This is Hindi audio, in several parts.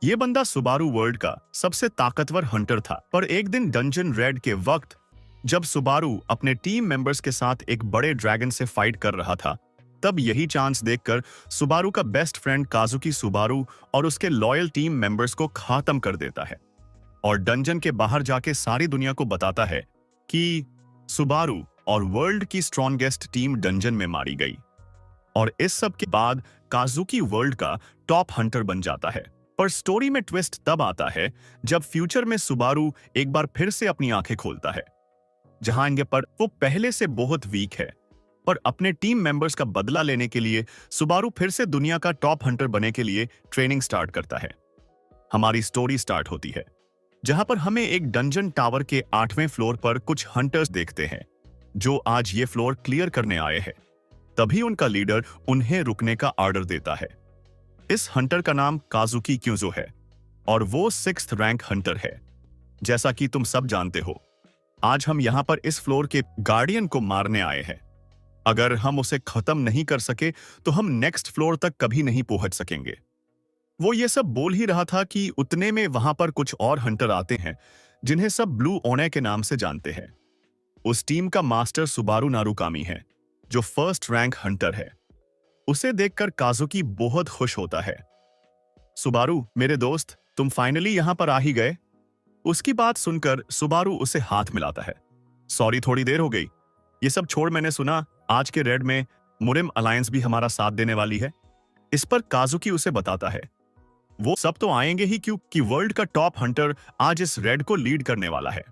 ये बंदा सुबारू वर्ल्ड का सबसे ताकतवर हंटर था, पर एक दिन डंजन रेड के वक्त जब सुबारू अपने टीम मेंबर्स के साथ एक बड़े ड्रैगन से फाइट कर रहा था, तब यही चांस देखकर सुबारू का बेस्ट फ्रेंड काजुकी सुबारू और उसके लॉयल टीम मेंबर्स को खत्म कर देता है और डंजन के बाहर जाके सारी दुनिया को बताता है कि सुबारू और वर्ल्ड की स्ट्रॉन्गेस्ट टीम डंजन में मारी गई। और इस सब के बाद काजुकी वर्ल्ड का टॉप हंटर बन जाता है। पर स्टोरी में ट्विस्ट तब आता है जब फ्यूचर में सुबारू एक बार फिर से अपनी आंखें खोलता है, जहां पर वो पहले से बहुत वीक है, पर अपने टीम मेंबर्स का बदला लेने के लिए सुबारू फिर से दुनिया का टॉप हंटर बनने के लिए ट्रेनिंग स्टार्ट करता है। हमारी स्टोरी स्टार्ट होती है जहां पर हमें एक डंजन टावर के 8वें फ्लोर पर कुछ हंटर्स देखते हैं जो आज ये फ्लोर क्लियर करने आए हैं। तभी उनका लीडर उन्हें रुकने का ऑर्डर देता है। इस हंटर का नाम काजुकी क्यूजो है और वो 6th रैंक हंटर है। जैसा कि तुम सब जानते हो, आज हम यहां पर इस फ्लोर के गार्डियन को मारने आए हैं। अगर हम उसे खत्म नहीं कर सके तो हम नेक्स्ट फ्लोर तक कभी नहीं पहुंच सकेंगे। वो ये सब बोल ही रहा था कि उतने में वहां पर कुछ और हंटर आते हैं जिन्हें सब ब्लू ओने के नाम से जानते हैं। उस टीम का मास्टर सुबारू नारुकामी है जो 1st रैंक हंटर है। उसे देखकर काजुकी बहुत खुश होता है। सुबारू मेरे दोस्त, तुम फाइनली यहां पर आ ही गए। उसकी बात सुनकर सुबारू उसे हाथ मिलाता है। सॉरी, थोड़ी देर हो गई। ये सब छोड़, मैंने सुना आज के रेड में मुरिम अलायंस भी हमारा साथ देने वाली है। इस पर काजुकी उसे बताता है वो सब तो आएंगे ही क्योंकि वर्ल्ड का टॉप हंटर आज इस रेड को लीड करने वाला है।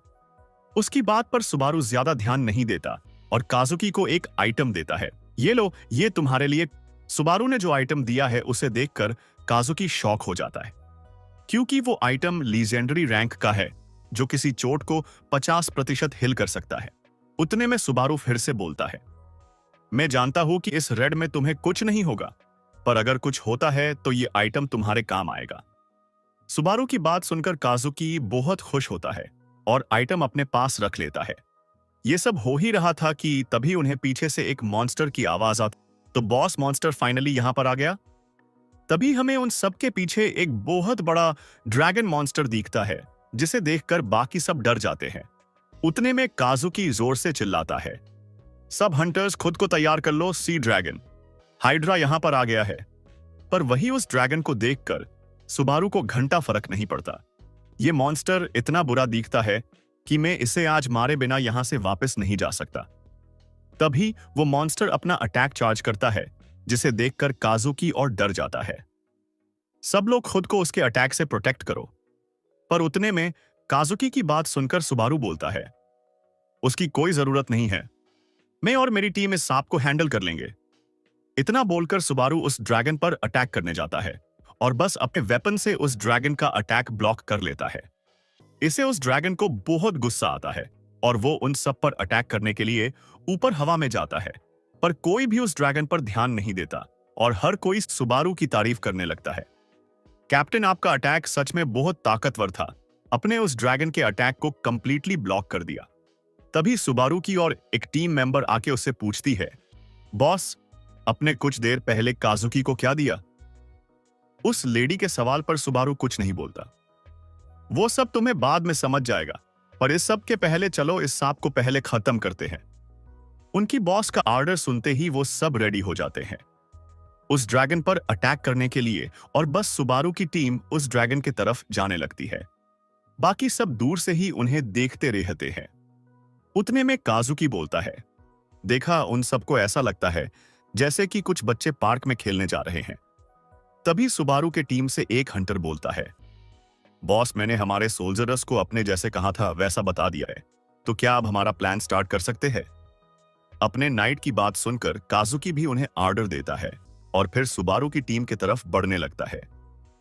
उसकी बात पर सुबारू ज्यादा ध्यान नहीं देता और काजुकी को एक आइटम देता है। ये लो, ये तुम्हारे लिए। सुबारू ने जो आइटम दिया है उसे देखकर काजुकी शॉक हो जाता है क्योंकि वो आइटम लीजेंडरी रैंक का है जो किसी चोट को 50% हिल कर सकता है। उतने में सुबारू फिर से बोलता है, मैं जानता हूं कि इस रेड में तुम्हें कुछ नहीं होगा, पर अगर कुछ होता है तो ये आइटम तुम्हारे काम आएगा। सुबारू की बात सुनकर काजुकी बहुत खुश होता है और आइटम अपने पास रख लेता है। ये सब हो ही रहा था कि तभी उन्हें पीछे से एक मॉन्स्टर की आवाज आती, तो बॉस मॉन्स्टर फाइनली यहां पर आ गया। तभी हमें उन सब के पीछे एक बहुत बड़ा ड्रैगन मॉन्स्टर दिखता है जिसे देखकर बाकी सब डर जाते हैं। उतने में काजुकी जोर से चिल्लाता है, सब हंटर्स खुद को तैयार कर लो, सी ड्रैगन हाइड्रा यहां पर आ गया है। पर वही उस ड्रैगन को देखकर सुबारू को घंटा फर्क नहीं पड़ता। ये मॉन्स्टर इतना बुरा दिखता है कि मैं इसे आज मारे बिना यहां से वापस नहीं जा सकता। तभी वो मॉन्स्टर अपना अटैक चार्ज करता है जिसे देखकर काजुकी और डर जाता है। सब लोग खुद को उसके अटैक से प्रोटेक्ट करो। पर उतने में काजुकी की बात सुनकर सुबारू बोलता है, उसकी कोई जरूरत नहीं है, मैं और मेरी टीम इस सांप को हैंडल कर लेंगे। इतना बोलकर सुबारू उस ड्रैगन पर अटैक करने जाता है और बस अपने वेपन से उस ड्रैगन का अटैक ब्लॉक कर लेता है। इसे उस ड्रैगन को बहुत गुस्सा आता है और वो उन सब पर अटैक करने के लिए ऊपर हवा में जाता है, पर कोई भी उस ड्रैगन पर ध्यान नहीं देता और हर कोई सुबारू की तारीफ करने लगता है। कैप्टन, आपका अटैक सच में बहुत ताकतवर था, अपने उस ड्रैगन के अटैक को कंप्लीटली ब्लॉक कर दिया। तभी सुबारू की और एक टीम मेंबर आके उससे पूछती है, बॉस, अपने कुछ देर पहले काजुकी को क्या दिया? उस लेडी के सवाल पर सुबारू कुछ नहीं बोलता। वो सब तुम्हें बाद में समझ जाएगा, पर इस सब के पहले चलो इस सांप को पहले खत्म करते हैं। उनकी बॉस का ऑर्डर सुनते ही वो सब रेडी हो जाते हैं उस ड्रैगन पर अटैक करने के लिए और बस सुबारू की टीम उस ड्रैगन की तरफ जाने लगती है। बाकी सब दूर से ही उन्हें देखते रहते हैं। उतने में काजुकी बोलता है, देखा, उन सबको ऐसा लगता है जैसे कि कुछ बच्चे पार्क में खेलने जा रहे हैं। तभी सुबारू के टीम से एक हंटर बोलता है, बॉस, मैंने हमारे सोल्जर्स को अपने जैसे कहा था वैसा बता दिया है, तो क्या अब हमारा प्लान स्टार्ट कर सकते हैं? अपने नाइट की बात सुनकर काजुकी भी उन्हें ऑर्डर देता है और फिर सुबारू की टीम की तरफ बढ़ने लगता है।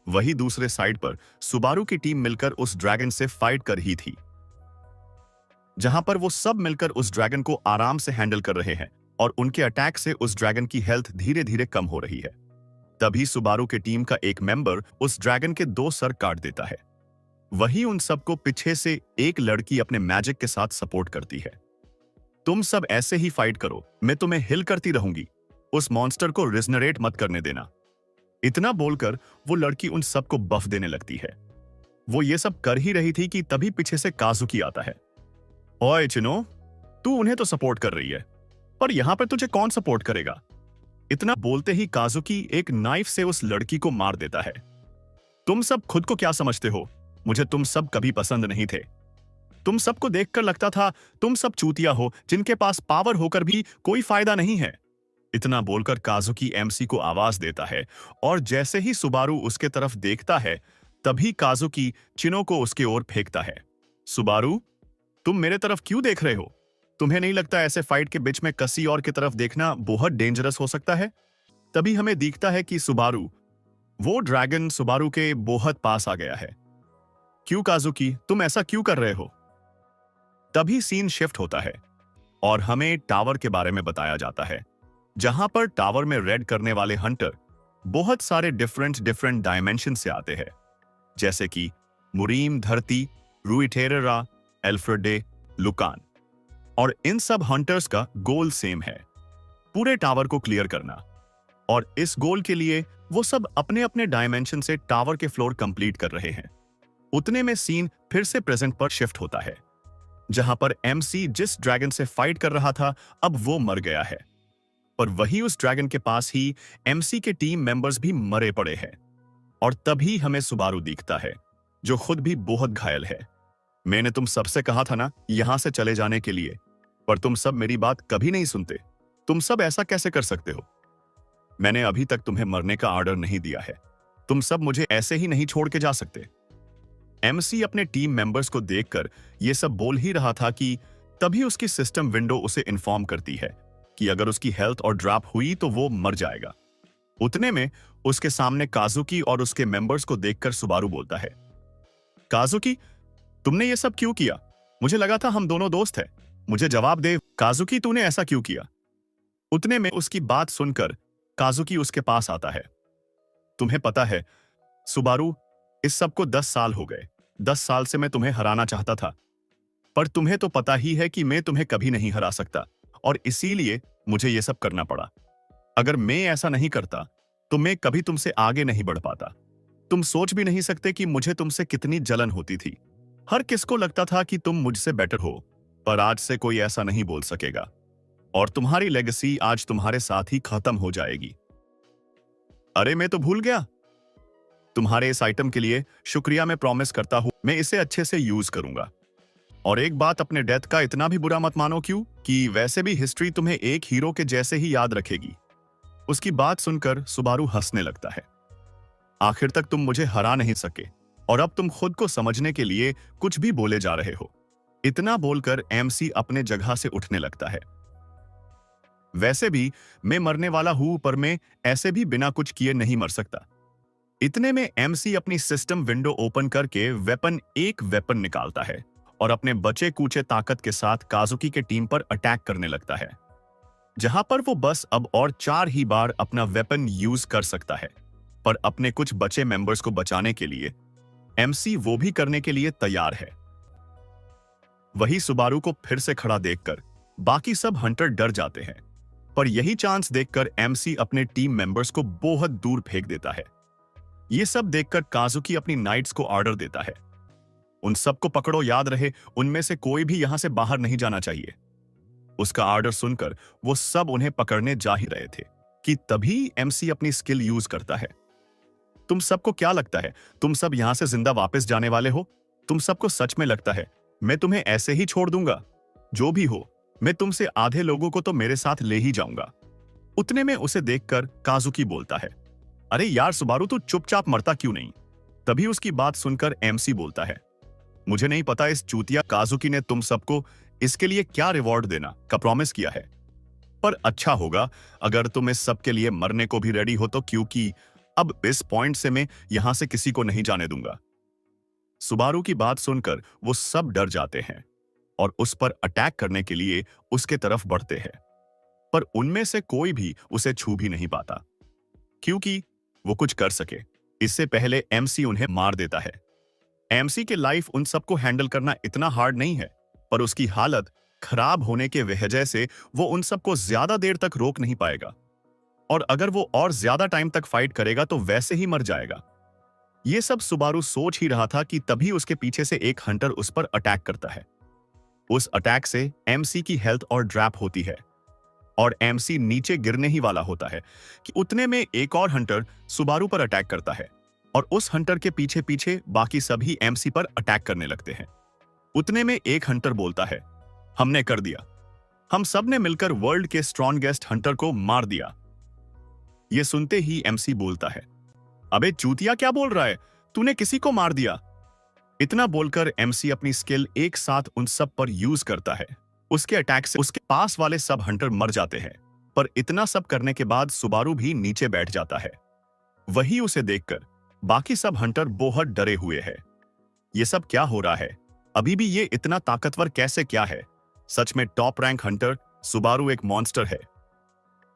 वही दूसरे साइड पर सुबारू की टीम मिलकर उस ड्रैगन से फाइट कर रही थी, जहां पर वो सब मिलकर उस ड्रैगन को आराम से हैंडल कर रहे हैं और उनके अटैक से उस ड्रैगन की हेल्थ धीरे धीरे कम हो रही है। तभी सुबारू की टीम का एक मेंबर उस ड्रैगन के 2 सर काट देता है। वही उन सबको पीछे से एक लड़की अपने मैजिक के साथ सपोर्ट करती है। तुम सब ऐसे ही फाइट करो, मैं तुम्हें हिल करती रहूंगी, उस मॉन्स्टर को रिजनरेट मत करने देना। इतना बोलकर वो लड़की उन सबको बफ देने लगती है। वो ये सब कर ही रही थी कि तभी पीछे से काजुकी आता है। ओए चिनो, तू उन्हें तो सपोर्ट कर रही है, पर यहां पर तुझे कौन सपोर्ट करेगा? इतना बोलते ही काजुकी एक नाइफ से उस लड़की को मार देता है। तुम सब खुद को क्या समझते हो? मुझे तुम सब कभी पसंद नहीं थे। तुम सबको देखकर लगता था तुम सब चूतिया हो जिनके पास पावर होकर भी कोई फायदा नहीं है। इतना बोलकर काजुकी एमसी को आवाज देता है और जैसे ही सुबारू उसके तरफ देखता है तभी काजुकी चिनो को उसके ओर फेंकता है। सुबारू, तुम मेरे तरफ क्यों देख रहे हो? तुम्हें नहीं लगता ऐसे फाइट के बीच में किसी और की तरफ देखना बहुत डेंजरस हो सकता है? तभी हमें दिखता है कि सुबारू, वो ड्रैगन सुबारू के बहुत पास आ गया है। क्यों काजुकी, तुम ऐसा क्यों कर रहे हो? तभी सीन शिफ्ट होता है और हमें टावर के बारे में बताया जाता है, जहां पर टावर में रेड करने वाले हंटर बहुत सारे डिफरेंट डायमेंशन से आते हैं, जैसे कि मुरीम धरती, रुइटेररा, एल्फ्रेडे, लुकान। और इन सब हंटर्स का गोल सेम है, पूरे टावर को क्लियर करना। और इस गोल के लिए वो सब अपने अपने डायमेंशन से टावर के फ्लोर कंप्लीट कर रहे हैं। उतने में सीन फिर से प्रेजेंट पर शिफ्ट होता है, जहां पर एमसी जिस ड्रैगन से फाइट कर रहा था अब वो मर गया है। और वही उस ड्रैगन के पास ही एमसी के टीम मेंबर्स भी मरे पड़े हैं। और तभी हमें सुबारू दिखता है, जो खुद भी बहुत घायल है। मैंने तुम सबसे कहा था ना यहां से चले जाने के लिए, पर तुम सब मेरी बात कभी नहीं सुनते। तुम सब ऐसा कैसे कर सकते हो? मैंने अभी तक तुम्हें मरने का ऑर्डर नहीं दिया है। तुम सब मुझे ऐसे ही नहीं छोड़ के जा सकते। एमसी अपने टीम मेंबर्स को देखकर यह सब बोल ही रहा था कि तभी उसकी सिस्टम विंडो उसे इन्फॉर्म करती है कि अगर उसकी हेल्थ और ड्रॉप हुई तो वो मर जाएगा। उतने में उसके सामने काजुकी और उसके मेंबर्स को देखकर सुबारू बोलता है, काजुकी, तुमने ये सब क्यों किया? मुझे लगा था हम दोनों दोस्त हैं। मुझे जवाब दे, काजुकी, तूने ऐसा क्यों किया? उतने में उसकी बात सुनकर काजुकी उसके पास आता है। तुम्हें पता है सुबारू, इस सब को 10 साल हो गए। 10 साल से मैं तुम्हें हराना चाहता था, पर तुम्हें तो पता ही है कि मैं तुम्हें कभी नहीं हरा सकता, और इसीलिए मुझे यह सब करना पड़ा। अगर मैं ऐसा नहीं करता तो मैं कभी तुमसे आगे नहीं बढ़ पाता। तुम सोच भी नहीं सकते कि मुझे तुमसे कितनी जलन होती थी। हर किसको लगता था कि तुम मुझसे बेटर हो, पर आज से कोई ऐसा नहीं बोल सकेगा, और तुम्हारी लेगेसी आज तुम्हारे साथ ही खत्म हो जाएगी। अरे मैं तो भूल गया। तुम्हारे इस आइटम के लिए शुक्रिया। मैं प्रॉमिस करता हूं मैं इसे अच्छे से यूज करूंगा। और एक बात, अपने डेथ का इतना भी बुरा मत मानो, क्यों कि वैसे भी हिस्ट्री तुम्हें एक हीरो के जैसे ही याद रखेगी। उसकी बात सुनकर सुबारू हंसने लगता है। आखिर तक तुम मुझे हरा नहीं सके, और अब तुम खुद को समझने के लिए कुछ भी बोले जा रहे हो। इतना बोलकर एमसी अपने जगह से उठने लगता है। वैसे भी मैं मरने वाला हूं, पर मैं ऐसे भी बिना कुछ किए नहीं मर सकता। इतने में एमसी अपनी सिस्टम विंडो ओपन करके एक वेपन निकालता है और अपने बचे कूचे ताकत के साथ काजुकी के टीम पर अटैक करने लगता है, जहां पर वो बस अब और 4 ही बार अपना वेपन यूज कर सकता है। पर अपने कुछ बचे मेंबर्स को बचाने के लिए एमसी वो भी करने के लिए तैयार है। वही सुबारू को फिर से खड़ा देखकर बाकी सब हंटर डर जाते हैं, पर यही चांस देखकर एमसी अपने टीम मेंबर्स को बहुत दूर फेंक देता है। ये सब देखकर काजुकी अपनी नाइट्स को ऑर्डर देता है, उन सबको पकड़ो, याद रहे उनमें से कोई भी यहां से बाहर नहीं जाना चाहिए। उसका ऑर्डर सुनकर वो सब उन्हें पकड़ने जा ही रहे थे कि तभी एमसी अपनी स्किल यूज करता है। तुम सबको क्या लगता है तुम सब यहां से जिंदा वापस जाने वाले हो? तुम सबको सच में लगता है मैं तुम्हें ऐसे ही छोड़ दूंगा? जो भी हो, मैं तुमसे आधे लोगों को तो मेरे साथ ले ही जाऊंगा। उतने में उसे देखकर काजुकी बोलता है, अरे यार सुबारू, तू चुपचाप मरता क्यों नहीं? तभी उसकी बात सुनकर एमसी बोलता है, मुझे नहीं पता इस चूतिया काजुकी ने तुम सबको इसके लिए क्या रिवॉर्ड देना का प्रॉमिस किया है, पर अच्छा होगा अगर तुम इस सब के लिए मरने को भी रेडी हो तो, क्योंकि अब इस पॉइंट से मैं यहां से किसी को नहीं जाने दूंगा। सुबारू की बात सुनकर वो सब डर जाते हैं और उस पर अटैक करने के लिए उसके तरफ बढ़ते हैं, पर उनमें से कोई भी उसे छू भी नहीं पाता, क्योंकि वो कुछ कर सके इससे पहले एमसी उन्हें मार देता है। एमसी के लाइफ उन सबको हैंडल करना इतना हार्ड नहीं है, पर उसकी हालत खराब होने के वजह से वो उन सबको ज्यादा देर तक रोक नहीं पाएगा। और अगर वो और ज्यादा टाइम तक फाइट करेगा तो वैसे ही मर जाएगा। ये सब सुबारू सोच ही रहा था कि तभी उसके पीछे से एक हंटर उस पर अटैक करता है। उस अटैक से एमसी की हेल्थ और ड्रॉप होती है और एमसी नीचे गिरने ही वाला होता है कि उतने में एक और हंटर सुबारू पर अटैक करता है और उस हंटर के पीछे पीछे बाकी सभी एमसी पर अटैक करने लगते हैं। उतने में एक हंटर बोलता है, हमने कर दिया, हम सब ने मिलकर वर्ल्ड के स्ट्रॉन्गेस्ट हंटर को मार दिया। यह सुनते ही एमसी बोलता है, अबे चूतिया क्या बोल रहा है, तूने किसी को मार दिया। इतना बोलकर एमसी अपनी स्किल एक साथ उन सब पर यूज करता है। उसके अटैक से उसके पास वाले सब हंटर मर जाते हैं, पर इतना सब करने के बाद सुबारू भी नीचे बैठ जाता है। वही उसे देखकर बाकी सब हंटर बहुत डरे हुए हैं। ये सब क्या हो रहा है, अभी भी ये इतना ताकतवर कैसे क्या है, सच में टॉप रैंक हंटर सुबारू एक मॉन्स्टर है।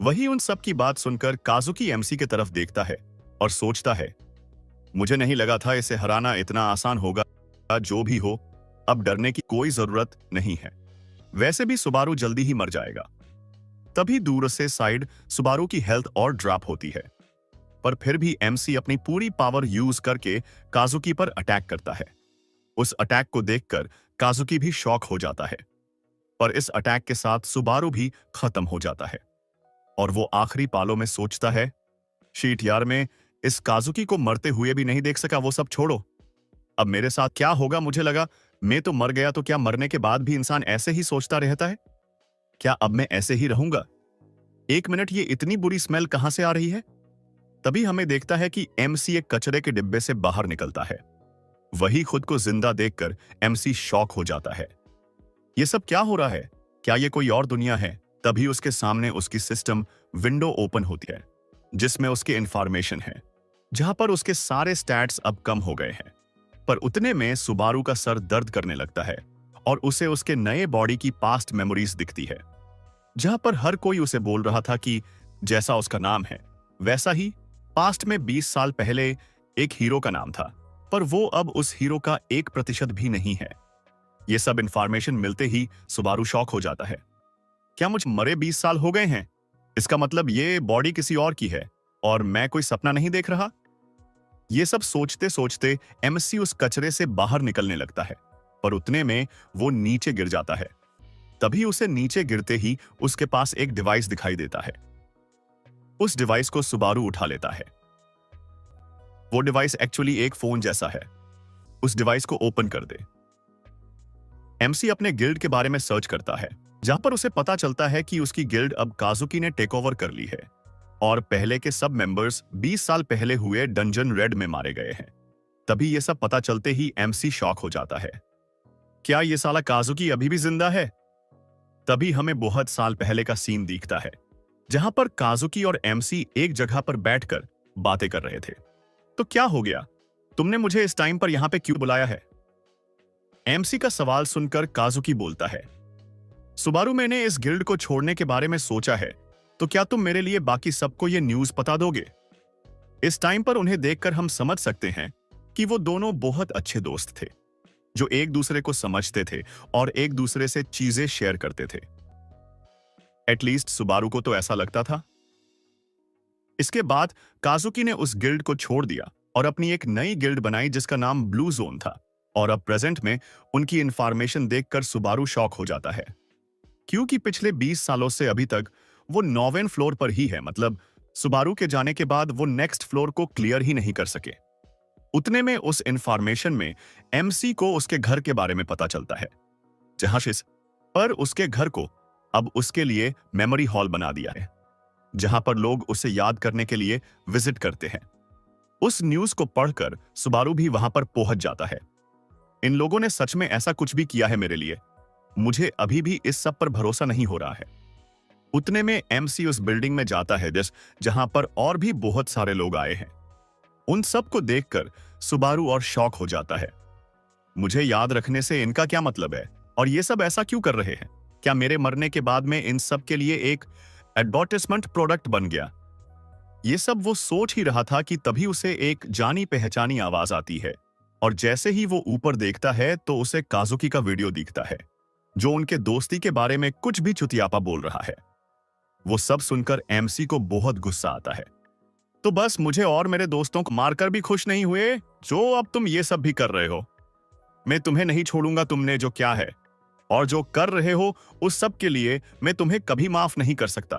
वही उन सब की बात सुनकर काजुकी एमसी की तरफ देखता है और सोचता है, मुझे नहीं लगा था इसे हराना इतना आसान होगा। जो भी हो, अब डरने की कोई जरूरत नहीं है, वैसे भी सुबारू जल्दी ही मर जाएगा। तभी दूर से साइड सुबारू की हेल्थ और ड्रॉप होती है, पर फिर भी एमसी अपनी पूरी पावर यूज करके काजुकी पर अटैक करता है। उस अटैक को देखकर काजुकी भी शॉक हो जाता है, पर इस अटैक के साथ सुबारू भी खत्म हो जाता है और वो आखिरी पालों में सोचता है, शीट यार, मैं इस काजुकी को मरते हुए भी नहीं देख सका। वो सब छोड़ो, अब मेरे साथ क्या होगा। मुझे लगा मैं तो मर गया, तो क्या मरने के बाद भी इंसान ऐसे ही सोचता रहता है? क्या अब मैं ऐसे ही रहूंगा? एक मिनट, ये इतनी बुरी स्मेल कहां से आ रही है? तभी हमें देखता है कि एमसी एक कचरे के डिब्बे से बाहर निकलता है। वही खुद को जिंदा देखकर एमसी शॉक हो जाता है। ये सब क्या हो रहा है? क्या ये कोई और दुनिया है? तभी उसके सामने उसकी सिस्टम विंडो ओपन होती है, जिसमें उसके इंफॉर्मेशन है, जहां पर उसके सारे स्टैट्स अब कम हो गए हैं। पर उतने में सुबारू का सर दर्द करने लगता है और उसे उसके नए बॉडी की पास्ट मेमोरीज दिखती है, जहां पर हर कोई उसे बोल रहा था कि जैसा उसका नाम है वैसा ही पास्ट में 20 साल पहले एक हीरो का नाम था, पर वो अब उस हीरो का 1% भी नहीं है। ये सब इंफॉर्मेशन मिलते ही सुबारू शॉक हो जाता है। क्या मुझे मरे 20 साल हो गए हैं? इसका मतलब ये बॉडी किसी और की है और मैं कोई सपना नहीं देख रहा। ये सब सोचते सोचते एमसी उस कचरे से बाहर निकलने लगता है, पर उतने में वो नीचे गिर जाता है। तभी उसे नीचे गिरते ही उसके पास एक डिवाइस दिखाई देता है। उस डिवाइस को सुबारू उठा लेता है। वो डिवाइस एक्चुअली एक फोन जैसा है। उस डिवाइस को ओपन कर दे। एमसी अपने गिल्ड के बारे में सर्च करता है, जहां पर उसे पता चलता है कि उसकी गिल्ड अब काजुकी ने टेक ओवर कर ली है और पहले के सब मेंबर्स 20 साल पहले हुए डंजन रेड में मारे गए हैं। तभी ये सब पता चलते ही एमसी शॉक हो जाता है। क्या ये साला काजुकी अभी भी जिंदा है? तभी हमें बहुत साल पहले का सीन दिखता है, जहां पर काजुकी और एमसी एक जगह पर बैठकर बातें कर रहे थे। तो क्या हो गया? तुमने मुझे इस टाइम पर यहां पे क्यों बुलाया है? एमसी का सवाल सुनकर काजुकी बोलता है, सुबारू, मैंने इस गिल्ड को छोड़ने के बारे में सोचा है, तो क्या तुम मेरे लिए बाकी सबको ये न्यूज बता दोगे? इस टाइम पर उन्हें देखकर हम समझ सकते हैं कि वो दोनों बहुत अच्छे दोस्त थे, जो एक दूसरे को समझते थे और एक दूसरे से चीजें शेयर करते थे। एटलीस्ट सुबारू को तो ऐसा लगता था। इसके बाद काजुकी ने उस गिल्ड को छोड़ दिया और अपनी एक नई गिल्ड बनाई जिसका नाम ब्लू जोन था, और अब प्रेजेंट में उनकी इंफॉर्मेशन देखकर सुबारू शॉक हो जाता है, क्योंकि पिछले 20 सालों से अभी तक वो 9वें फ्लोर पर ही है। मतलब सुबारू के जाने के बाद वो नेक्स्ट फ्लोर को क्लियर ही नहीं कर सके। उतने में उस इंफॉर्मेशन में एमसी को उसके घर के बारे में पता चलता है, जहां से पर उसके घर को अब उसके लिए मेमोरी हॉल बना दिया है, जहां पर लोग उसे याद करने के लिए विजिट करते हैं। उस न्यूज को पढ़कर सुबारू भी वहां पर पहुंच जाता है। इन लोगों ने सच में ऐसा कुछ भी किया है मेरे लिए? मुझे अभी भी इस सब पर भरोसा नहीं हो रहा है। उतने में एमसी उस बिल्डिंग में जाता है जहां पर और भी बहुत सारे लोग आए हैं। उन सब को देखकर सुबारू और शॉक हो जाता है। मुझे याद रखने से इनका क्या मतलब है, और ये सब ऐसा क्यों कर रहे हैं? क्या मेरे मरने के बाद में इन सब के लिए एक एडवर्टाइजमेंट प्रोडक्ट बन गया? ये सब वो सोच ही रहा था कि तभी उसे एक जानी पहचानी आवाज आती है, और जैसे ही वो ऊपर देखता है तो उसे काजुकी का वीडियो दिखता है, जो उनके दोस्ती के बारे में कुछ भी चुतियापा बोल रहा है। वो सब सुनकर एमसी को बहुत गुस्सा आता है। तो बस मुझे और मेरे दोस्तों को मारकर भी खुश नहीं हुए, जो अब तुम ये सब भी कर रहे हो। मैं तुम्हें नहीं छोड़ूंगा, तुमने जो क्या है और जो कर रहे हो उस सब के लिए मैं तुम्हें कभी माफ नहीं कर सकता।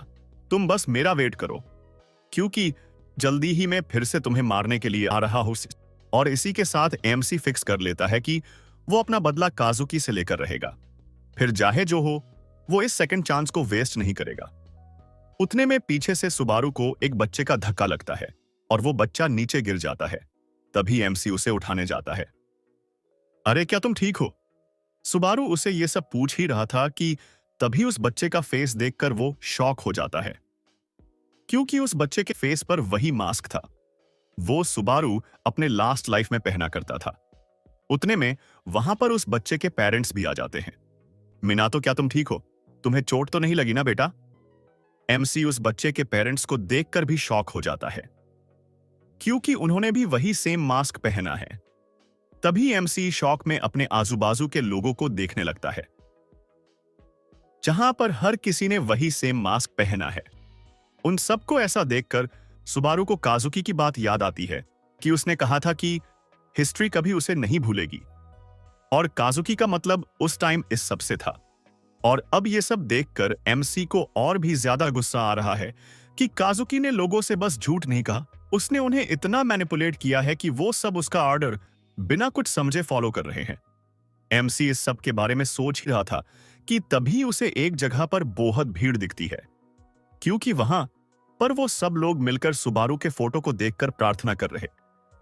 तुम बस मेरा वेट करो, क्योंकि जल्दी ही मैं फिर से तुम्हें मारने के लिए आ रहा हूं। और इसी के साथ एमसी फिक्स कर लेता है कि वो अपना बदला काजुकी से लेकर रहेगा। फिर चाहे जो हो, वो इस सेकंड चांस को वेस्ट नहीं करेगा। उतने में पीछे से सुबारू को एक बच्चे का धक्का लगता है और वो बच्चा नीचे गिर जाता है। तभी एमसी उसे उठाने जाता है। अरे क्या तुम ठीक हो? सुबारू उसे ये सब पूछ ही रहा था कि तभी उस बच्चे का फेस देखकर वो शॉक हो जाता है, क्योंकि उस बच्चे के फेस पर वही मास्क था वो सुबारू अपने लास्ट लाइफ में पहना करता था। उतने में वहां पर उस बच्चे के पेरेंट्स भी आ जाते हैं। मिनातो, क्या तुम ठीक हो? तुम्हें चोट तो नहीं लगी ना बेटा? एमसी उस बच्चे के पेरेंट्स को देखकर भी शॉक हो जाता है, क्योंकि उन्होंने भी वही सेम मास्क पहना है। तभी एमसी शॉक में अपने आजू बाजू के लोगों को देखने लगता है, जहां पर हर किसी ने वही सेम मास्क पहना है। उन सबको ऐसा देखकर सुबारू को काजुकी की बात याद आती है कि उसने कहा था कि हिस्ट्री कभी उसे नहीं भूलेगी, और काजुकी का मतलब उस टाइम इस सब से था। और अब ये सब देखकर एमसी को और भी ज्यादा गुस्सा आ रहा है कि काजुकी ने लोगों से बस झूठ नहीं कहा, उसने उन्हें इतना मैनिपुलेट किया है कि वो सब उसका ऑर्डर बिना कुछ समझे फॉलो कर रहे हैं। एमसी इस सब के बारे में सोच ही रहा था कि तभी उसे एक जगह पर बहुत भीड़ दिखती है, क्योंकि वहां पर वो सब लोग मिलकर सुबारू के फोटो को देखकर प्रार्थना कर रहे,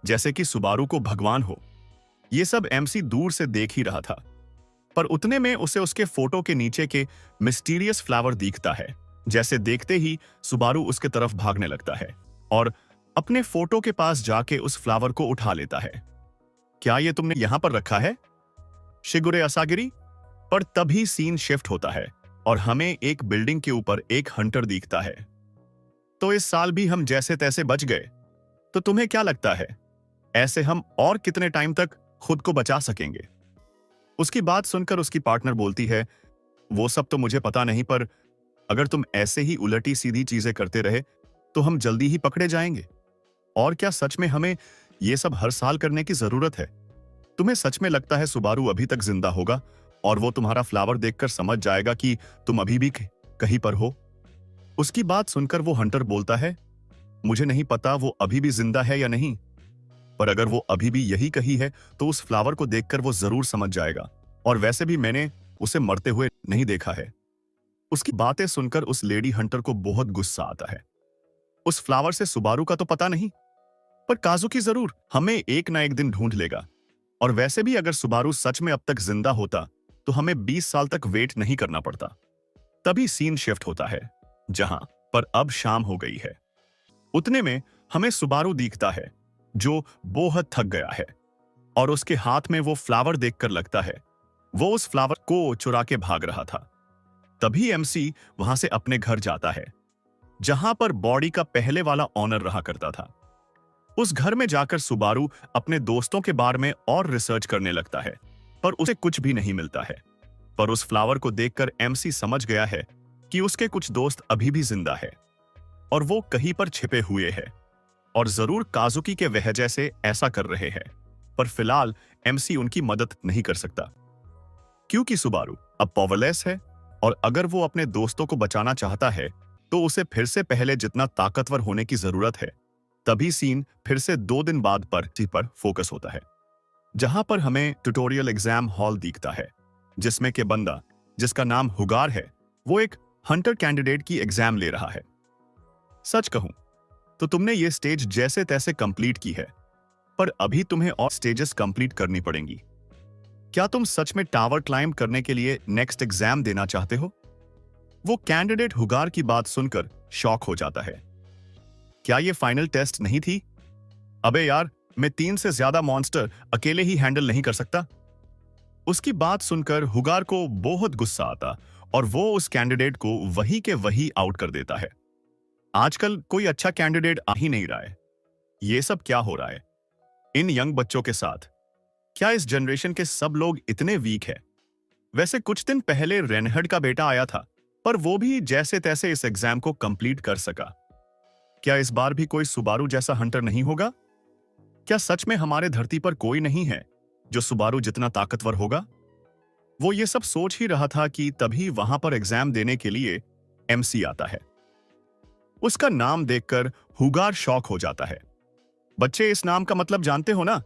जैसे कि सुबारू को भगवान हो। ये सब एमसी दूर से देख ही रहा था, पर उतने में उसे उसके फोटो के नीचे के मिस्टीरियस फ्लावर दिखता है। जैसे देखते ही सुबारू उसके तरफ भागने लगता है और अपने फोटो के पास जाके उस फ्लावर को उठा लेता है। क्या ये तुमने यहां पर रखा है, शिगुरे असागिरी? पर तभी सीन शिफ्ट होता है और हमें एक बिल्डिंग के ऊपर एक हंटर दिखता है। तो इस साल भी हम जैसे तैसे बच गए। तो तुम्हें क्या लगता है, ऐसे हम और कितने टाइम तक खुद को बचा सकेंगे? उसकी बात सुनकर उसकी पार्टनर बोलती है, वो सब तो मुझे पता नहीं, पर अगर तुम ऐसे ही उलटी सीधी चीजें करते रहे तो हम जल्दी ही पकड़े जाएंगे। और क्या सच में हमें ये सब हर साल करने की जरूरत है? तुम्हें सच में लगता है सुबारू अभी तक जिंदा होगा और वो तुम्हारा फ्लावर देखकर समझ जाएगा कि तुम अभी भी कहीं पर हो? उसकी बात सुनकर वो हंटर बोलता है, मुझे नहीं पता वो अभी भी जिंदा है या नहीं, पर अगर वो अभी भी यही कही है तो उस फ्लावर को देखकर वो जरूर समझ जाएगा, और वैसे भी मैंने उसे मरते हुए नहीं देखा है। उसकी बातें सुनकर उस लेडी हंटर को बहुत गुस्सा आता है। उस फ्लावर से सुबारू का तो पता नहीं, पर काजुकी जरूर हमें एक ना एक दिन ढूंढ लेगा। और वैसे भी अगर सुबारू सच में अब तक जिंदा होता तो हमें 20 साल तक वेट नहीं करना पड़ता। तभी सीन शिफ्ट होता है, जहां पर अब शाम हो गई है। उतने में हमें सुबारू दिखता है, जो बहुत थक गया है, और उसके हाथ में वो फ्लावर देखकर लगता है वो उस फ्लावर को चुरा के भाग रहा था। तभी एमसी वहां से अपने घर जाता है, जहां पर बॉडी का पहले वाला ऑनर रहा करता था। उस घर में जाकर सुबारू अपने दोस्तों के बारे में और रिसर्च करने लगता है, पर उसे कुछ भी नहीं मिलता है। पर उस फ्लावर को देखकर एमसी समझ गया है कि उसके कुछ दोस्त अभी भी जिंदा है और वो कहीं पर छिपे हुए हैं, और जरूर काजुकी के वजह से ऐसा कर रहे हैं। पर फिलहाल एमसी उनकी मदद नहीं कर सकता, क्योंकि सुबारू अब पावरलेस है, और अगर वो अपने दोस्तों को बचाना चाहता है तो उसे फिर से पहले जितना ताकतवर होने की जरूरत है। तभी सीन फिर से 2 दिन बाद पर फोकस होता है, जहां पर हमें ट्यूटोरियल एग्जाम हॉल दिखता है, जिसमें के बंदा जिसका नाम हुगार है वो एक हंटर कैंडिडेट की एग्जाम ले रहा है। सच कहूं तो तुमने ये स्टेज जैसे तैसे कंप्लीट की है, पर अभी तुम्हें और स्टेजेस कंप्लीट करनी पड़ेंगी। क्या तुम सच में टावर क्लाइंब करने के लिए नेक्स्ट एग्जाम देना चाहते हो? वो कैंडिडेट हुगार की बात सुनकर शॉक हो जाता है। क्या ये फाइनल टेस्ट नहीं थी? अबे यार, मैं 3 से ज्यादा मॉन्स्टर अकेले ही हैंडल नहीं कर सकता। उसकी बात सुनकर हुगार को बहुत गुस्सा आता और वो उस कैंडिडेट को वही के वही आउट कर देता है। आजकल कोई अच्छा कैंडिडेट आ ही नहीं रहा है। ये सब क्या हो रहा है इन यंग बच्चों के साथ? क्या इस जनरेशन के सब लोग इतने वीक है? वैसे कुछ दिन पहले रेनहर्ड का बेटा आया था, पर वो भी जैसे तैसे इस एग्जाम को कंप्लीट कर सका। क्या इस बार भी कोई सुबारू जैसा हंटर नहीं होगा? क्या सच में हमारे धरती पर कोई नहीं है जो सुबारू जितना ताकतवर होगा? वो ये सब सोच ही रहा था कि तभी वहां पर एग्जाम देने के लिए एमसी आता है। उसका नाम देखकर हुगार शॉक हो जाता है। बच्चे, इस नाम का मतलब जानते हो ना?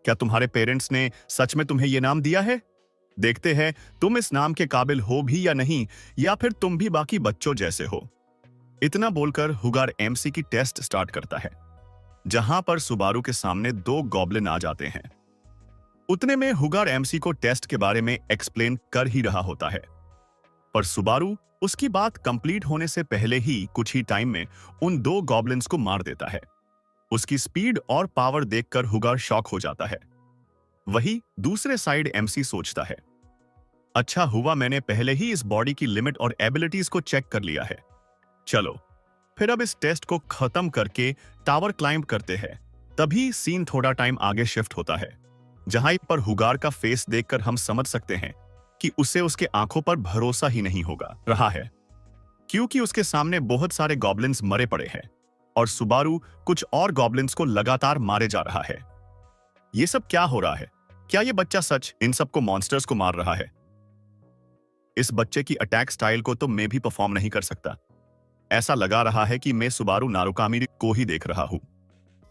क्या तुम्हारे पेरेंट्स ने सच में तुम्हें यह नाम दिया है? देखते हैं तुम इस नाम के काबिल हो भी या नहीं, या फिर तुम भी बाकी बच्चों जैसे हो। इतना बोलकर हुगार एमसी की टेस्ट स्टार्ट करता है, जहां पर सुबारू के सामने 2 गॉब्लिन आ जाते हैं। उतने में हुगार एमसी को टेस्ट के बारे में एक्सप्लेन कर ही रहा होता है, पर सुबारू उसकी बात कंप्लीट होने से पहले ही कुछ ही टाइम में उन 2 गॉब्लिन्स को मार देता है। उसकी स्पीड और पावर देखकर हुगार शॉक हो जाता है। वही दूसरे साइड एमसी सोचता है, अच्छा हुआ मैंने पहले ही इस बॉडी की लिमिट और एबिलिटीज को चेक कर लिया है। चलो फिर अब इस टेस्ट को खत्म करके टावर क्लाइंब करते हैं। तभी सीन थोड़ा टाइम आगे शिफ्ट होता है, जहां पर हुगार का फेस देखकर हम समझ सकते हैं कि उसे उसके आंखों पर भरोसा ही नहीं होगा रहा है, क्योंकि उसके सामने बहुत सारे गॉब्लिन्स मरे पड़े हैं और सुबारू कुछ और गॉब्लिन्स को लगातार मारे जा रहा है। ये सब क्या हो रहा है? क्या ये बच्चा सच इन सबको मॉन्स्टर्स को मार रहा है? इस बच्चे की अटैक स्टाइल को तो मैं भी परफॉर्म नहीं कर सकता। ऐसा लगा रहा है कि मैं सुबारू नारुकामी को ही देख रहा हूं।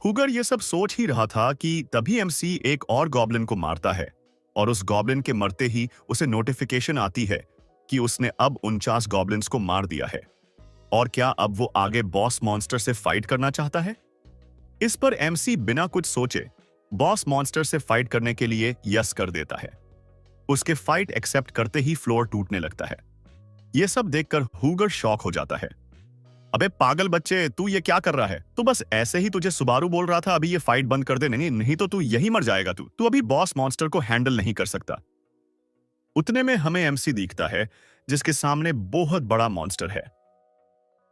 हुगर ये सब सोच ही रहा था कि तभी एमसी एक और गॉब्लिन को मारता है और उस गॉब्लिन के मरते ही उसे नोटिफिकेशन आती है कि उसने अब 49 गॉब्लिन्स को मार दिया है। और क्या अब वो आगे बॉस मॉन्स्टर से फाइट करना चाहता है? इस पर एमसी बिना कुछ सोचे बॉस मॉन्स्टर से फाइट करने के लिए यस कर देता है। उसके फाइट एक्सेप्ट करते ही फ्लोर टूटने लगता है। यह सब देखकर हुगर शॉक हो जाता है। अबे पागल बच्चे, तू ये क्या कर रहा है? तू बस ऐसे ही तुझे सुबारू बोल रहा था अभी ये फाइट बंद कर दे, नहीं तो तू यही मर जाएगा। तू अभी बॉस मॉन्स्टर को हैंडल नहीं कर सकता। उतने में हमें एमसी दिखता है, जिसके सामने बहुत बड़ा मॉन्स्टर है।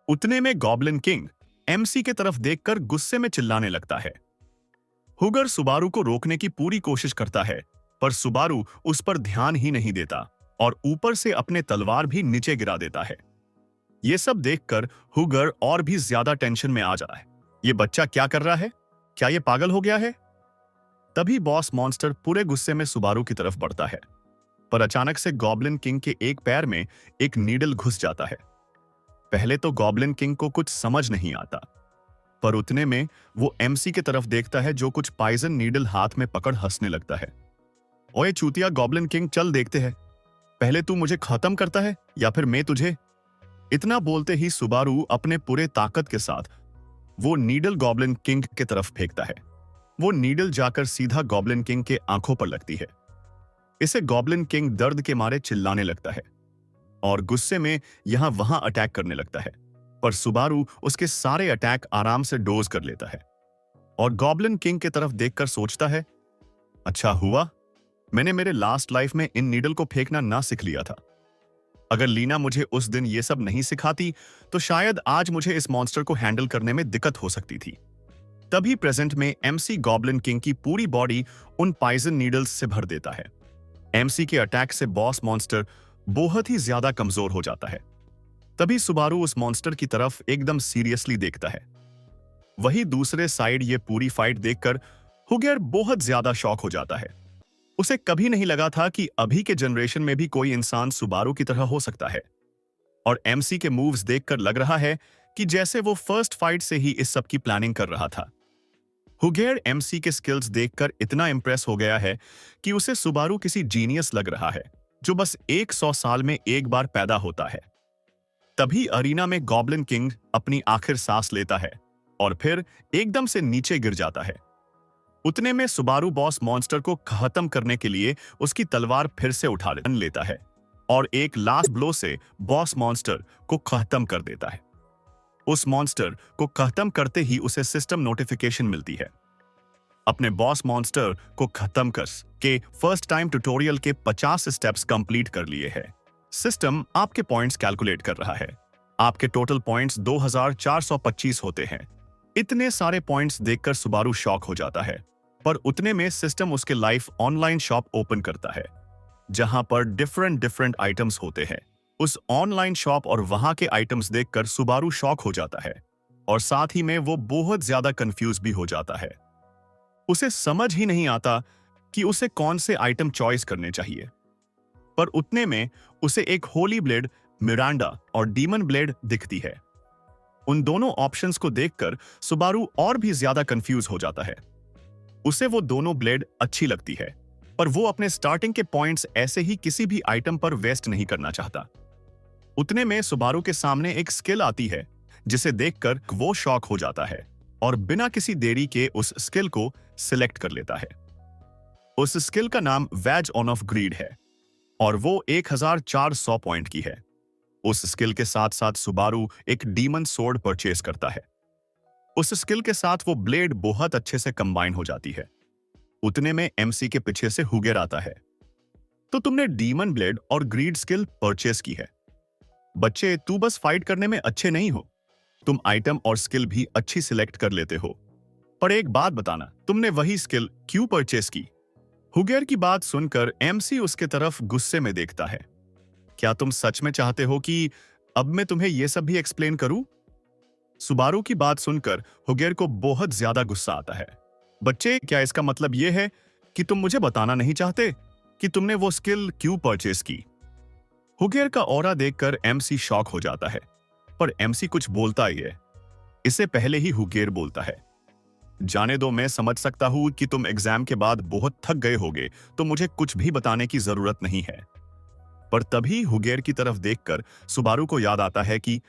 उतने में गॉब्लिन किंग एमसी के तरफ देखकर गुस्से में चिल्लाने लगता है। हुगर सुबारू को रोकने की पूरी कोशिश करता है, पर सुबारू उस पर ध्यान ही नहीं देता और ऊपर से अपने तलवार भी नीचे गिरा देता है। ये सब देखकर हुगर और भी ज्यादा टेंशन में आ जाता है। ये बच्चा क्या कर रहा है? क्या ये पागल हो गया है? तभी बॉस मॉन्स्टर पूरे गुस्से में सुबारू की तरफ बढ़ता है, पर अचानक से गॉब्लिन किंग के एक पैर में एक नीडल घुस जाता है। पहले तो गॉब्लिन किंग को कुछ समझ नहीं आता, पर उतने में वो एमसी की तरफ देखता है, जो कुछ पॉइजन नीडल हाथ में पकड़ हंसने लगता है। ओए चूतिया गॉब्लिन किंग, चल देखते हैं, पहले तू मुझे खत्म करता है या फिर मैं तुझे। इतना बोलते ही सुबारू अपने पूरे ताकत के साथ वो नीडल गॉब्लिन किंग की तरफ फेंकता है। वो नीडल जाकर सीधा गॉब्लिन किंग के आंखों पर लगती है। इसे गॉब्लिन किंग दर्द के मारे चिल्लाने लगता है और गुस्से में यहां वहां अटैक करने लगता है, पर सुबारू उसके सारे अटैक आराम से डोज कर लेता है और गॉब्लिन किंग की तरफ देखकर सोचता है, अच्छा हुआ मैंने मेरे लास्ट लाइफ में इन नीडल को फेंकना ना सीख लिया था। अगर लीना मुझे उस दिन ये सब नहीं सिखाती तो शायद आज मुझे इस मॉन्स्टर को हैंडल करने में दिक्कत हो सकती थी। तभी प्रेजेंट में एमसी गॉब्लिन किंग की पूरी बॉडी उन पॉइजन नीडल्स से भर देता है। एमसी के अटैक से बॉस मॉन्स्टर बहुत ही ज्यादा कमजोर हो जाता है। तभी सुबारू उस मॉन्स्टर की तरफ एकदम सीरियसली देखता है। वही दूसरे साइड ये पूरी फाइट देखकर हुगर बहुत ज्यादा शॉक हो जाता है। उसे कभी नहीं लगा था कि अभी के जनरेशन में भी कोई इंसान सुबारू की तरह हो सकता है, और एमसी के मूव्स देखकर लग रहा है कि जैसे वो फर्स्ट फाइट से ही इस सब की प्लानिंग कर रहा था। हुगेर एमसी के स्किल्स देखकर इतना इंप्रेस हो गया है कि उसे सुबारू किसी जीनियस लग रहा है, जो बस 100 साल में एक बार पैदा होता है। तभी अरीना में गॉब्लिन किंग अपनी आखिर सांस लेता है और फिर एकदम से नीचे गिर जाता है। उतने में सुबारू बॉस मॉन्स्टर को खत्म करने के लिए उसकी तलवार फिर से उठा लेता है और एक लास्ट ब्लो से बॉस मॉन्स्टर को खत्म कर देता है। उस मॉन्स्टर को खत्म करते ही उसे सिस्टम नोटिफिकेशन मिलती है। अपने बॉस मॉन्स्टर को खत्म कर के फर्स्ट टाइम ट्यूटोरियल के 50 स्टेप्स कंप्लीट कर लिए हैं। सिस्टम आपके पॉइंट्स कैलकुलेट कर रहा है। आपके टोटल पॉइंट्स 2425 होते हैं। इतने सारे पॉइंट्स देखकर सुबारू शॉक हो जाता है, पर उतने में सिस्टम उसके लाइफ ऑनलाइन शॉप ओपन करता है, जहां पर डिफरेंट आइटम्स होते हैं। उस ऑनलाइन शॉप और वहां के आइटम्स देखकर सुबारू शॉक हो जाता है और साथ ही में वो बहुत ज्यादा कंफ्यूज भी हो जाता है। उसे समझ ही नहीं आता कि उसे कौन से आइटम चॉइस करने चाहिए। पर उतने में उसे एक होली ब्लेड, मिरांडा और डीमन ब्लेड दिखती है। उन दोनों ऑप्शंस को देखकर सुबारू और भी ज्यादा कंफ्यूज हो जाता है। उसे वो दोनों ब्लेड अच्छी लगती है, पर वो अपने स्टार्टिंग के पॉइंट्स ऐसे ही किसी भी आइटम पर वेस्ट नहीं करना चाहता। उतने में सुबारू के सामने एक स्किल आती है जिसे देखकर वो शॉक हो जाता है और बिना किसी देरी के उस स्किल को सिलेक्ट कर लेता है। उस स्किल का नाम वेज ऑन ऑफ ग्रीड है और वो 1400 पॉइंट की है। उस स्किल के साथ साथ सुबारू एक डीमन सोर्ड परचेज करता है। उस स्किल के साथ वो ब्लेड बहुत अच्छे से कंबाइन हो जाती है। उतने में एमसी के पीछे से हुगेर आता है। तो तुमने डीमन ब्लेड और ग्रीड स्किल परचेज की है। बच्चे, तू बस फाइट करने में अच्छे नहीं हो, तुम आइटम और स्किल भी अच्छी सिलेक्ट कर लेते हो। पर एक बात बताना, तुमने वही स्किल क्यों परचेज की? हुगेर की बात सुनकर एमसी उसके तरफ गुस्से में देखता है। क्या तुम सच में चाहते हो कि अब मैं तुम्हें यह सब भी एक्सप्लेन करूं? सुबारू की बात सुनकर हुगेर को बहुत ज्यादा गुस्सा आता है। बच्चे, क्या इसका मतलब यह है कि तुम मुझे बताना नहीं चाहते कि तुमने वो स्किल क्यों परचेज की? हुगेर का ऑरा देखकर एमसी शॉक हो जाता है, पर एमसी कुछ बोलता ही है। इससे पहले ही हुगेर बोलता है, जाने दो, मैं समझ सकता हूं कि तुम एग्जाम के बाद बहुत थक गए होगे, तो मुझे कुछ भी बताने की जरूरत नहीं है। पर तभी हुगेर की तरफ देखकर सुबारू को याद आता है कि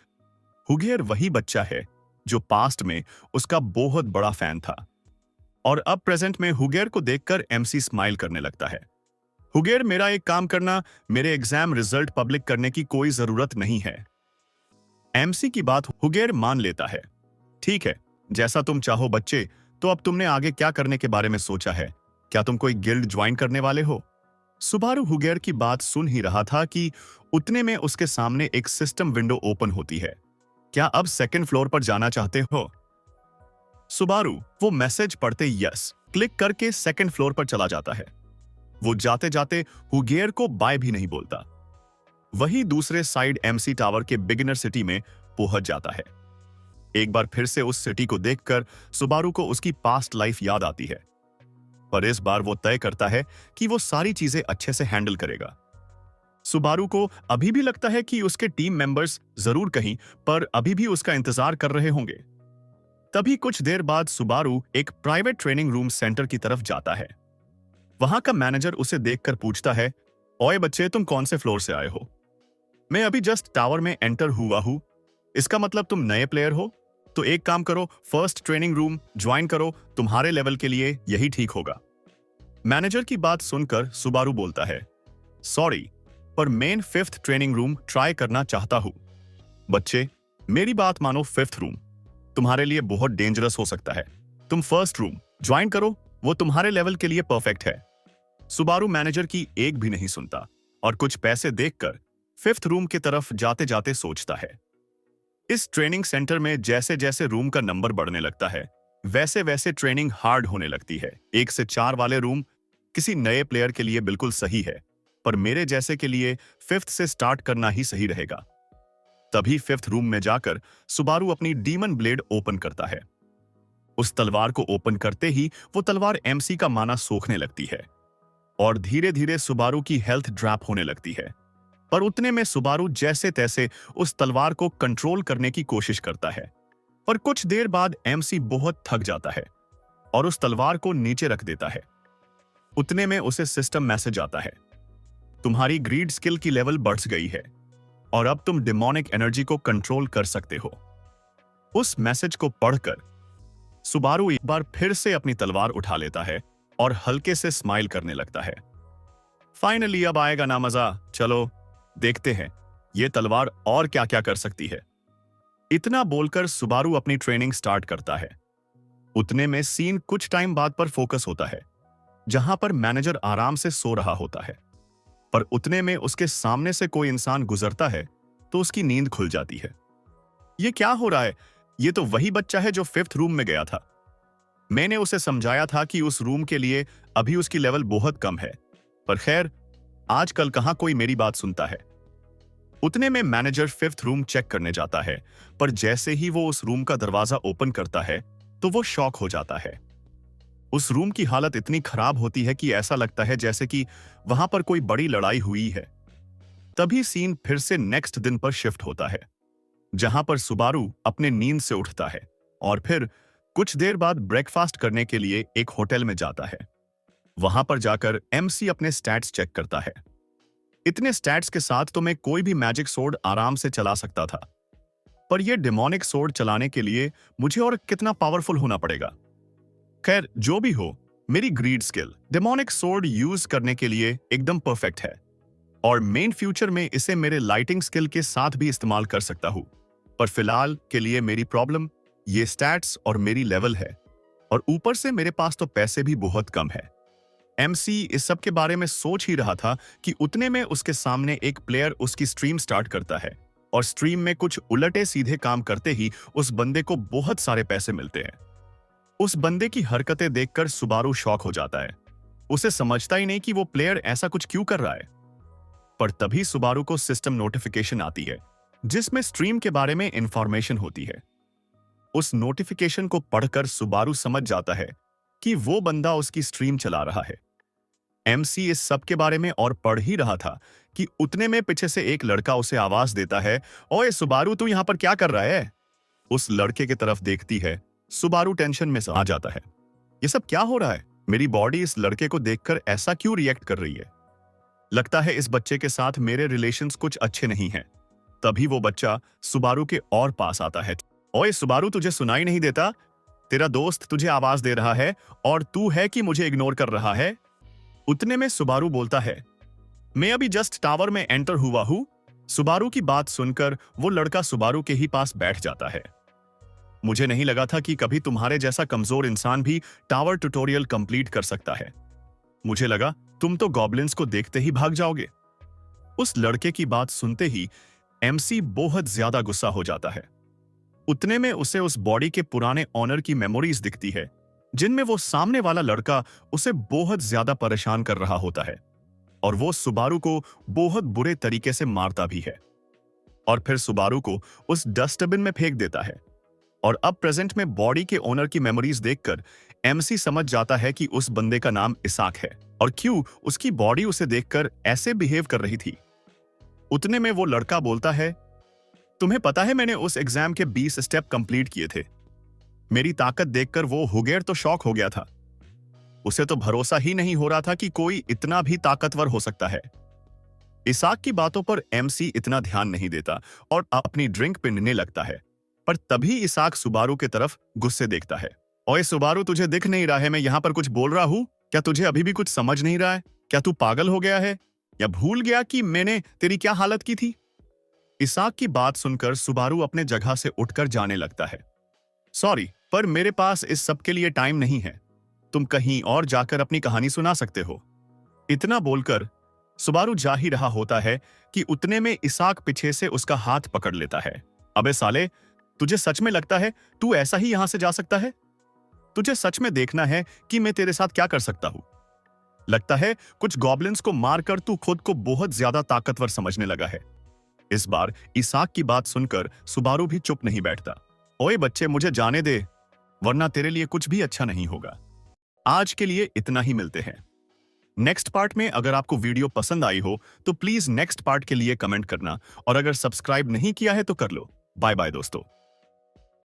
हुगेर वही बच्चा है जो पास्ट में उसका बहुत बड़ा फैन था और अब प्रेजेंट में हुगेर को देखकर एमसी स्माइल करने लगता है। हुगेर, मेरा एक काम करना, मेरे एग्जाम रिजल्ट पब्लिक करने की कोई जरूरत नहीं है। एमसी की बात हुगेर मान लेता है। ठीक है, जैसा तुम चाहो बच्चे। तो अब तुमने आगे क्या करने के बारे में सोचा है? क्या तुम कोई गिल्ड ज्वाइन करने वाले हो? सुबारू हुगेर की बात सुन ही रहा था कि उतने में उसके सामने एक सिस्टम विंडो ओपन होती है। क्या अब सेकंड फ्लोर पर जाना चाहते हो? सुबारू वो मैसेज पढ़ते यस क्लिक करके सेकंड फ्लोर पर चला जाता है। वो जाते जाते हुगेर को बाय भी नहीं बोलता। वही दूसरे साइड एमसी टावर के बिगिनर सिटी में पहुंच जाता है। एक बार फिर से उस सिटी को देखकर सुबारू को उसकी पास्ट लाइफ याद आती है, पर इस बार वो तय करता है कि वो सारी चीजें अच्छे से हैंडल करेगा। सुबारू को अभी भी लगता है कि उसके टीम मेंबर्स जरूर कहीं पर अभी भी उसका इंतजार कर रहे होंगे। तभी कुछ देर बाद सुबारू एक प्राइवेट ट्रेनिंग रूम सेंटर की तरफ जाता है। वहां का मैनेजर उसे देखकर पूछता है, ओए बच्चे, तुम कौन से फ्लोर से आए हो? मैं अभी जस्ट टावर में एंटर हुआ हूं। इसका मतलब तुम नए प्लेयर हो? तो एक काम करो, फर्स्ट ट्रेनिंग रूम ज्वाइन करो, तुम्हारे लेवल के लिए यही ठीक होगा। मैनेजर की बात सुनकर सुबारू बोलता है, सॉरी, पर main fifth training room try करना चाहता हूं। बच्चे, मेरी बात मानो, फिफ्थ रूम तुम्हारे लिए बहुत डेंजरस हो सकता है। तुम फर्स्ट रूम ज्वाइन करो, वो तुम्हारे लेवल के लिए परफेक्ट है। सुबारू मैनेजर की एक भी नहीं सुनता और कुछ पैसे देखकर फिफ्थ रूम की तरफ जाते जाते सोचता है। इस ट्रेनिंग सेंटर में जैसे जैसे रूम का नंबर बढ़ने लगता है, वैसे वैसे ट्रेनिंग हार्ड होने लगती है। 1 से 4 वाले रूम किसी नए प्लेयर के लिए बिल्कुल सही है, पर मेरे जैसे के लिए फिफ्थ से स्टार्ट करना ही सही रहेगा। तभी फिफ्थ रूम में जाकर सुबारू अपनी डीमन ब्लेड ओपन करता है। उस तलवार को ओपन करते ही वो तलवार एमसी का माना सोखने लगती है और धीरे धीरे सुबारू की हेल्थ ड्रॉप होने लगती है। पर उतने में सुबारू जैसे तैसे उस तलवार को कंट्रोल करने की कोशिश करता है, पर कुछ देर बाद एमसी बहुत थक जाता है और उस तलवार को नीचे रख देता है। उतने में उसे सिस्टम मैसेज आता है, तुम्हारी ग्रीड स्किल की लेवल बढ़ गई है और अब तुम डिमोनिक एनर्जी को कंट्रोल कर सकते हो। उस मैसेज को पढ़कर सुबारू एक बार फिर से अपनी तलवार उठा लेता है और हल्के से स्माइल करने लगता है। फाइनली अब आएगा ना मजा, चलो देखते हैं ये तलवार और क्या क्या कर सकती है। इतना बोलकर सुबारू अपनी ट्रेनिंग स्टार्ट करता है। उतने में सीन कुछ टाइम बाद पर फोकस होता है, जहां पर मैनेजर आराम से सो रहा होता है। पर उतने में उसके सामने से कोई इंसान गुजरता है तो उसकी नींद खुल जाती है। ये क्या हो रहा है? ये तो वही बच्चा है जो फिफ्थ रूम में गया था। मैंने उसे समझाया था कि उस रूम के लिए अभी उसकी लेवल बहुत कम है, पर खैर आजकल कहां कोई मेरी बात सुनता है। उतने में मैनेजर 5th रूम चेक करने जाता है, पर जैसे ही वो उस रूम का दरवाजा ओपन करता है तो वो शॉक हो जाता है। उस रूम की हालत इतनी खराब होती है कि ऐसा लगता है जैसे कि वहां पर कोई बड़ी लड़ाई हुई है। तभी सीन फिर से नेक्स्ट दिन पर शिफ्ट होता है, जहां पर सुबारू अपने नींद से उठता है और फिर कुछ देर बाद ब्रेकफास्ट करने के लिए एक होटल में जाता है। वहां पर जाकर एमसी अपने स्टैट्स चेक करता है। इतने स्टैट्स के साथ तो मैं कोई भी मैजिक सोर्ड आराम से चला सकता था, पर यह डिमोनिक सोर्ड चलाने के लिए मुझे और कितना पावरफुल होना पड़ेगा। खैर, जो भी हो, मेरी greed skill demonic sword use करने के लिए एकदम परफेक्ट है और मेन फ्यूचर में इसे मेरे लाइटिंग स्किल के साथ भी इस्तेमाल कर सकता हूं। पर फिलहाल के लिए मेरी प्रॉब्लम ये स्टैट्स और मेरी लेवल है, और ऊपर से मेरे पास तो पैसे भी बहुत कम है। एमसी इस सब के बारे में सोच ही रहा था कि उतने में उसके सामने एक प्लेयर उसकी स्ट्रीम स्टार्ट करता है और स्ट्रीम में कुछ उलटे सीधे काम करते ही उस बंदे को बहुत सारे पैसे मिलते हैं। उस बंदे की हरकतें देखकर सुबारू शॉक हो जाता है। उसे समझता ही नहीं कि वो प्लेयर ऐसा कुछ क्यों कर रहा है। पर तभी सुबारू को सिस्टम नोटिफिकेशन आती है, जिसमें स्ट्रीम के बारे में इंफॉर्मेशन होती है। उस नोटिफिकेशन को पढ़कर सुबारू समझ जाता है कि वो बंदा उसकी स्ट्रीम चला रहा है। एमसी इस सब के बारे में और पढ़ ही रहा था कि उतने में पीछे से एक लड़का उसे आवाज देता है, ओए सुबारू, तू यहां पर क्या कर रहा है? उस लड़के की तरफ देखती है। सुबारू टेंशन में आ जाता है। ये सब क्या हो रहा है? मेरी बॉडी इस लड़के को देखकर ऐसा क्यों रिएक्ट कर रही है? लगता है इस बच्चे के साथ मेरे रिलेशंस कुछ अच्छे नहीं हैं। तभी वो बच्चा सुबारू के और पास आता है। ओए सुबारू, तुझे सुनाई नहीं देता? तेरा दोस्त तुझे आवाज दे रहा है और तू है कि मुझे इग्नोर कर रहा है? उतने में सुबारू बोलता है, मैं अभी जस्ट टावर में एंटर हुआ हूं। सुबारू की बात सुनकर वो लड़का सुबारू के ही पास बैठ जाता है। मुझे नहीं लगा था कि कभी तुम्हारे जैसा कमजोर इंसान भी टावर ट्यूटोरियल कंप्लीट कर सकता है। मुझे लगा तुम तो गॉब्लिन्स को देखते ही भाग जाओगे। उस लड़के की बात सुनते ही एमसी बहुत ज्यादा गुस्सा हो जाता है। उतने में उसे उस बॉडी के पुराने ऑनर की मेमोरीज दिखती है, जिनमें वो सामने वाला लड़का उसे बहुत ज्यादा परेशान कर रहा होता है और वो सुबारू को बहुत बुरे तरीके से मारता भी है और फिर सुबारू को उस डस्टबिन में फेंक देता है। और अब प्रेजेंट में बॉडी के ओनर की मेमोरीज देखकर एमसी समझ जाता है कि उस बंदे का नाम इसाक है और क्यों उसकी बॉडी उसे देखकर ऐसे बिहेव कर रही थी। उतने में वो लड़का बोलता है, तुम्हें पता है मैंने उस एग्जाम के 20 स्टेप कंप्लीट किए थे। मेरी ताकत देखकर वो हुगेर तो शॉक हो गया था। उसे तो भरोसा ही नहीं हो रहा था कि कोई इतना भी ताकतवर हो सकता है। इसाक की बातों पर एमसी इतना ध्यान नहीं देता और अपनी ड्रिंक पीने लगता है। पर तभी इसाक सुबारू की तरफ गुस्से देखता है। ओए सुबारू, तुझे दिख नहीं रहा है मैं यहां पर कुछ बोल रहा हूं? क्या तुझे अभी भी कुछ समझ नहीं रहा है? क्या तू पागल हो गया है या भूल गया कि मैंने तेरी क्या हालत की थी? इसाक की बात सुनकर सुबारू अपने जगह से उठकर जाने लगता है। सॉरी, पर मेरे पास इस सब के लिए टाइम नहीं है। तुम कहीं और जाकर अपनी कहानी सुना सकते हो। इतना बोलकर सुबारू जा ही रहा होता है कि उतने में इसाक पीछे से उसका हाथ पकड़ लेता है। अबे साले, तुझे सच में लगता है तू ऐसा ही यहां से जा सकता है? तुझे सच में देखना है कि मैं तेरे साथ क्या कर सकता हूं? लगता है कुछ गॉब्लिन्स को मारकर तू खुद को बहुत ज्यादा ताकतवर समझने लगा है। इस बार इसाक की बात सुनकर सुबारू भी चुप नहीं बैठता। ओए बच्चे, मुझे जाने दे, वरना तेरे लिए कुछ भी अच्छा नहीं होगा। आज के लिए इतना ही, मिलते हैं नेक्स्ट पार्ट में। अगर आपको वीडियो पसंद आई हो तो प्लीज नेक्स्ट पार्ट के लिए कमेंट करना और अगर सब्सक्राइब नहीं किया है तो कर लो। बाय बाय दोस्तों।